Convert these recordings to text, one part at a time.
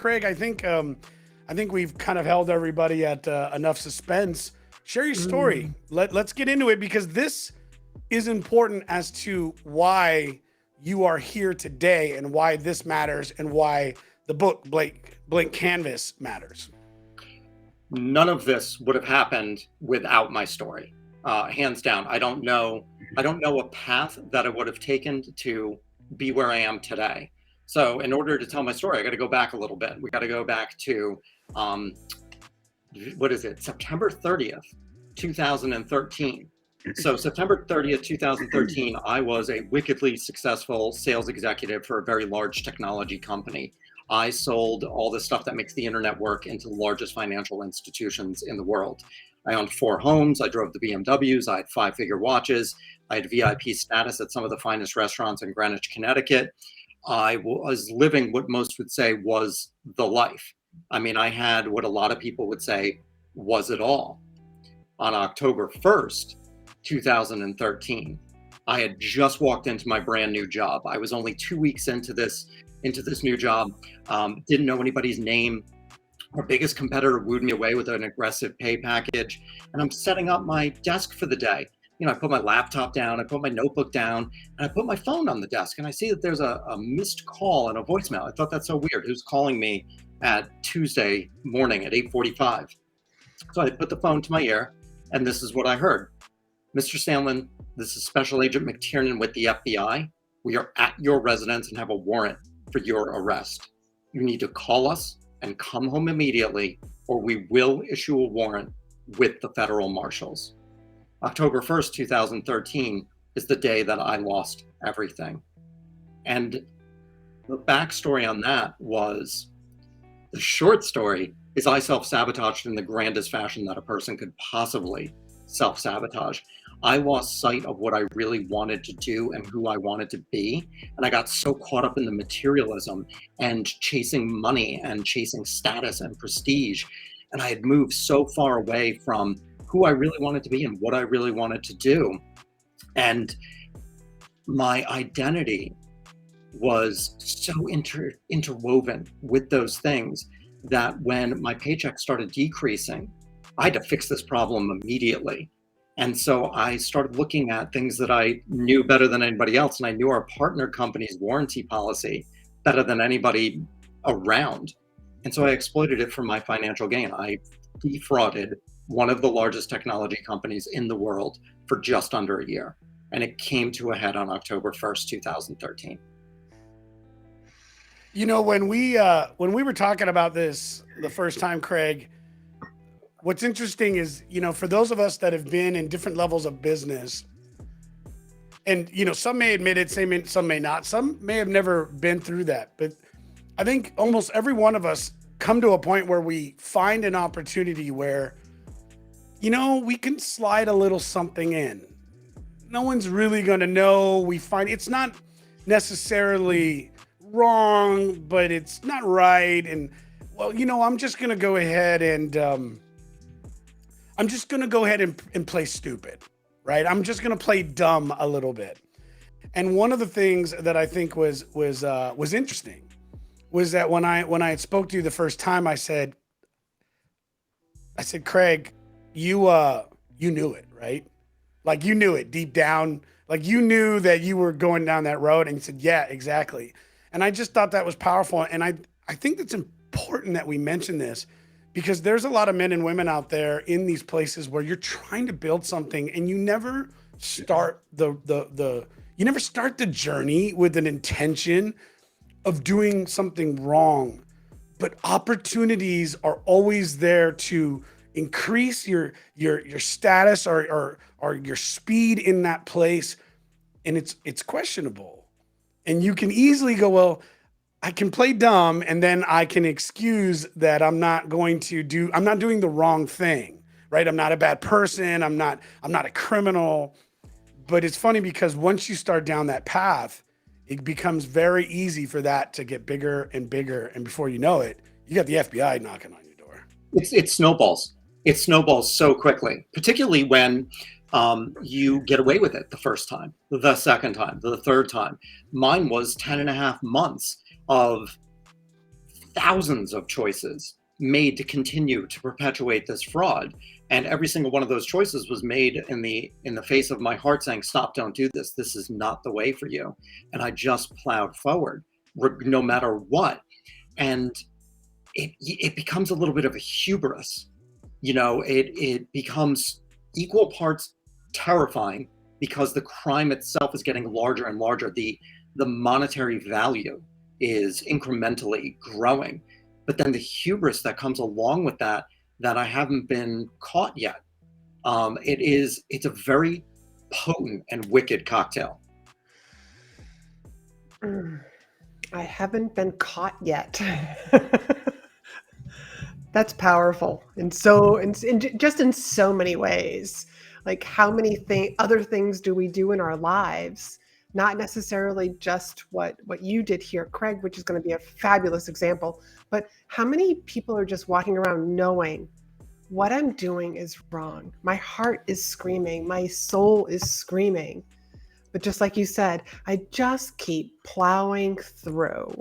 Craig, I think we've kind of held everybody at enough suspense. Share your story. Let's get into it because this is important as to why you are here today and why this matters and why the book Blank Canvas matters. None of this would have happened without my story. Hands down. I don't know a path that I would have taken to be where I am today. So in order to tell my story, I got to go back a little bit. We got to go back to, September 30th, 2013. So September 30th, 2013, I was a wickedly successful sales executive for a very large technology company. I sold all the stuff that makes the internet work into the largest financial institutions in the world. I owned 4 homes. I drove the BMWs. I had 5-figure watches. I had VIP status at some of the finest restaurants in Greenwich, Connecticut. I was living what most would say was the life. I mean, I had what a lot of people would say was it all. On October 1st, 2013, I had just walked into my brand new job. I was only 2 weeks into this new job, didn't know anybody's name. Our biggest competitor wooed me away with an aggressive pay package, and I'm setting up my desk for the day. You know, I put my laptop down, I put my notebook down, and I put my phone on the desk, and I see that there's a missed call and a voicemail. I thought, that's so weird. Who's calling me at Tuesday morning at 8:45? So I put the phone to my ear, and this is what I heard. Mr. Stanland, this is Special Agent McTiernan with the FBI. We are at your residence and have a warrant for your arrest. You need to call us and come home immediately, or we will issue a warrant with the federal marshals. October 1st, 2013 is the day that I lost everything. And the backstory on that was, the short story is I self-sabotaged in the grandest fashion that a person could possibly self-sabotage. I lost sight of what I really wanted to do and who I wanted to be. And I got so caught up in the materialism and chasing money and chasing status and prestige. And I had moved so far away from who I really wanted to be and what I really wanted to do. And my identity was so interwoven with those things that when my paycheck started decreasing, I had to fix this problem immediately. And so I started looking at things that I knew better than anybody else. And I knew our partner company's warranty policy better than anybody around. And so I exploited it for my financial gain. I defrauded one of the largest technology companies in the world for just under a year. And it came to a head on October 1st, 2013. You know, when we were talking about this the first time, Craig, what's interesting is, you know, for those of us that have been in different levels of business, and, you know, some may admit it, some may not, some may have never been through that. But I think almost every one of us come to a point where we find an opportunity where, you know, we can slide a little something in. No one's really going to know. We find it's not necessarily wrong, but it's not right. And, well, you know, I'm just going to go ahead and play stupid, right? I'm just going to play dumb a little bit. And one of the things that I think was interesting was that when I had spoke to you the first time, I said, Craig, you knew it, right? Like, you knew it deep down. Like, you knew that you were going down that road. And he said, yeah, exactly. And I just thought that was powerful. And I think it's important that we mention this, because there's a lot of men and women out there in these places where you're trying to build something and you never start the journey with an intention of doing something wrong. But opportunities are always there to increase your status or your speed in that place. And it's questionable. And you can easily go, well, I can play dumb, and then I can excuse that I'm not doing the wrong thing, right? I'm not a bad person. I'm not a criminal. But it's funny because once you start down that path, it becomes very easy for that to get bigger and bigger. And before you know it, you got the FBI knocking on your door. It snowballs. It snowballs so quickly, particularly when you get away with it the first time, the second time, the third time. Mine was 10 and a half months of thousands of choices made to continue to perpetuate this fraud. And every single one of those choices was made in the face of my heart saying, stop, don't do this. This is not the way for you. And I just plowed forward no matter what. And it becomes a little bit of a hubris. It becomes equal parts terrifying because the crime itself is getting larger and larger. The monetary value is incrementally growing. But then the hubris that comes along with that I haven't been caught yet. It's a very potent and wicked cocktail. I haven't been caught yet. That's powerful. And just in so many ways. Like, how many other things do we do in our lives? Not necessarily just what you did here, Craig, which is going to be a fabulous example, but how many people are just walking around knowing what I'm doing is wrong. My heart is screaming. My soul is screaming. But just like you said, I just keep plowing through.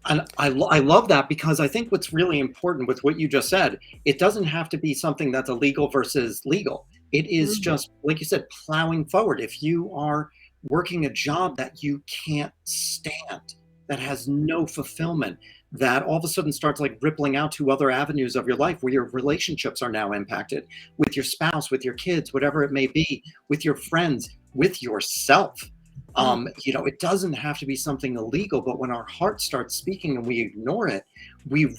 And I love that, because I think what's really important with what you just said, it doesn't have to be something that's illegal versus legal. It is just, like you said, plowing forward. If you are working a job that you can't stand, that has no fulfillment, that all of a sudden starts like rippling out to other avenues of your life where your relationships are now impacted with your spouse, with your kids, whatever it may be, with your friends, with yourself. It doesn't have to be something illegal, but when our heart starts speaking and we ignore it, we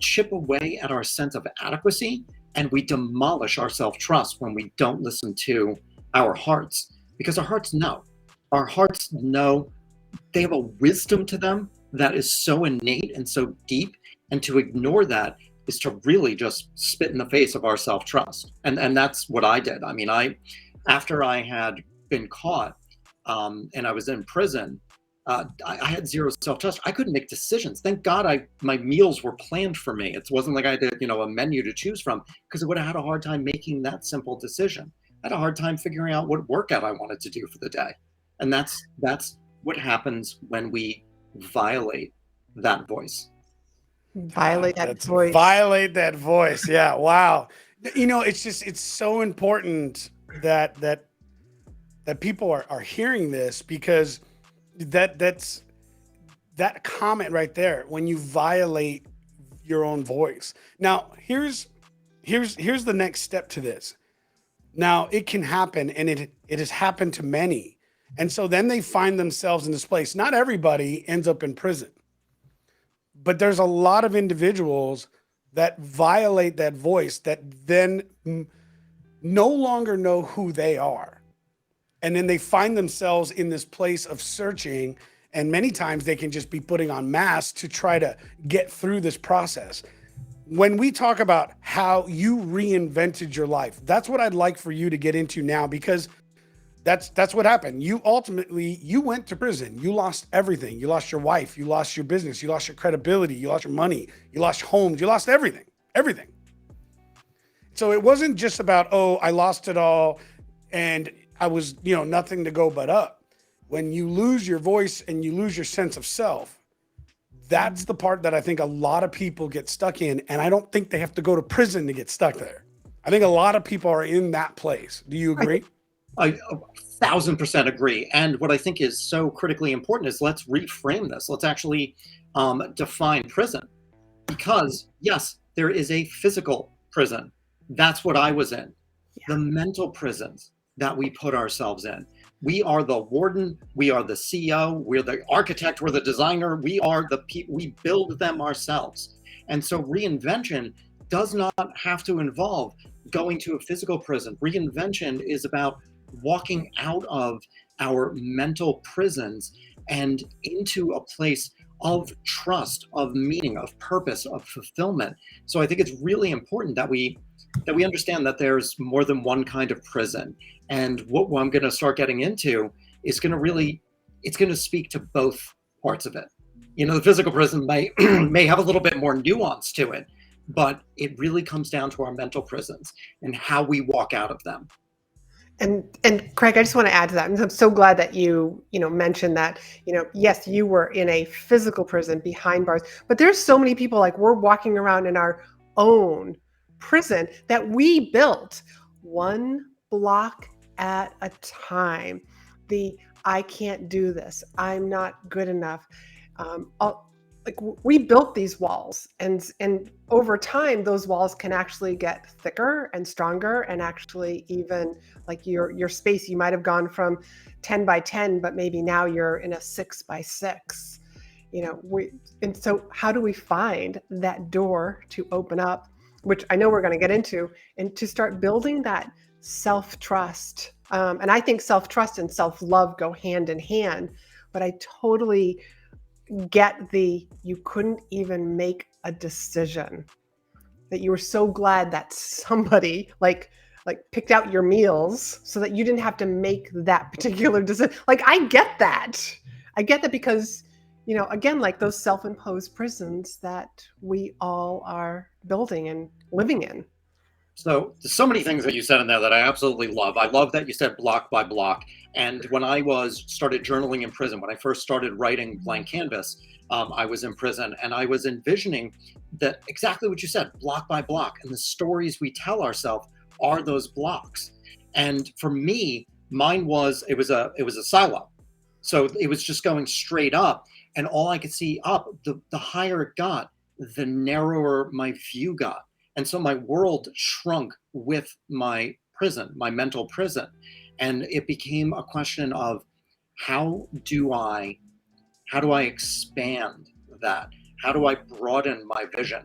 chip away at our sense of adequacy, and we demolish our self-trust when we don't listen to our hearts, because our hearts know. Our hearts know. They have a wisdom to them that is so innate and so deep, and to ignore that is to really just spit in the face of our self-trust. And that's what I did. I mean, after I had been caught, and I was in prison, I had zero self-trust. I couldn't make decisions. Thank God my meals were planned for me. It wasn't like I had a menu to choose from, because I would have had a hard time making that simple decision. I had a hard time figuring out what workout I wanted to do for the day. And that's what happens when we violate that voice. Violate that voice. Violate that voice. Yeah. Wow. It's so important that people are hearing this, because that's that comment right there, when you violate your own voice. Now, here's the next step to this. Now, it can happen, and it has happened to many. And so then they find themselves in this place. Not everybody ends up in prison, but there's a lot of individuals that violate that voice, that then no longer know who they are. And then they find themselves in this place of searching. And many times they can just be putting on masks to try to get through this process. When we talk about how you reinvented your life, that's what I'd like for you to get into now, because that's what happened. You went to prison. You lost everything. You lost your wife. You lost your business. You lost your credibility. You lost your money. You lost homes. You lost everything. So it wasn't just about, oh, I lost it all and I was, nothing to go but up. When you lose your voice and you lose your sense of self, that's the part that I think a lot of people get stuck in. And I don't think they have to go to prison to get stuck there. I think a lot of people are in that place. Do you agree? I 1,000% agree. And what I think is so critically important is, let's reframe this. Let's actually define prison. Because yes, there is a physical prison. That's what I was in. Yeah. The mental prisons that we put ourselves in. We are the warden, we are the CEO, we're the architect, we're the designer, we are the people, we build them ourselves. And so reinvention does not have to involve going to a physical prison. Reinvention is about walking out of our mental prisons and into a place of trust, of meaning, of purpose, of fulfillment. So I think it's really important that we understand that there's more than one kind of prison. And what I'm going to start getting into is going to speak to both parts of it. The physical prison may have a little bit more nuance to it, but it really comes down to our mental prisons and how we walk out of them. And Craig, I just want to add to that. I'm so glad that you mentioned that, yes, you were in a physical prison behind bars, but there's so many people, like, we're walking around in our own prison that we built one block at a time. The I can't do this, I'm not good enough. Like, we built these walls, and over time those walls can actually get thicker and stronger, and actually, even like your space, you might have gone from 10 by 10, but maybe now you're in a 6 by 6. And so how do we find that door to open up, which I know we're going to get into, and to start building that self-trust? And I think self-trust and self-love go hand in hand, but I totally get you couldn't even make a decision, that you were so glad that somebody like picked out your meals so that you didn't have to make that particular decision. Like, I get that because, again, like those self-imposed prisons that we all are building and living in. So there's so many things that you said in there that I absolutely love. I love that you said block by block. And when I started journaling in prison, when I first started writing Blank Canvas, I was in prison, and I was envisioning that exactly what you said, block by block. And the stories we tell ourselves are those blocks. And for me, mine was, it was a silo. So it was just going straight up, and all I could see up, the higher it got, the narrower my view got. And so my world shrunk with my prison, my mental prison. And it became a question of how do I expand that? How do I broaden my vision?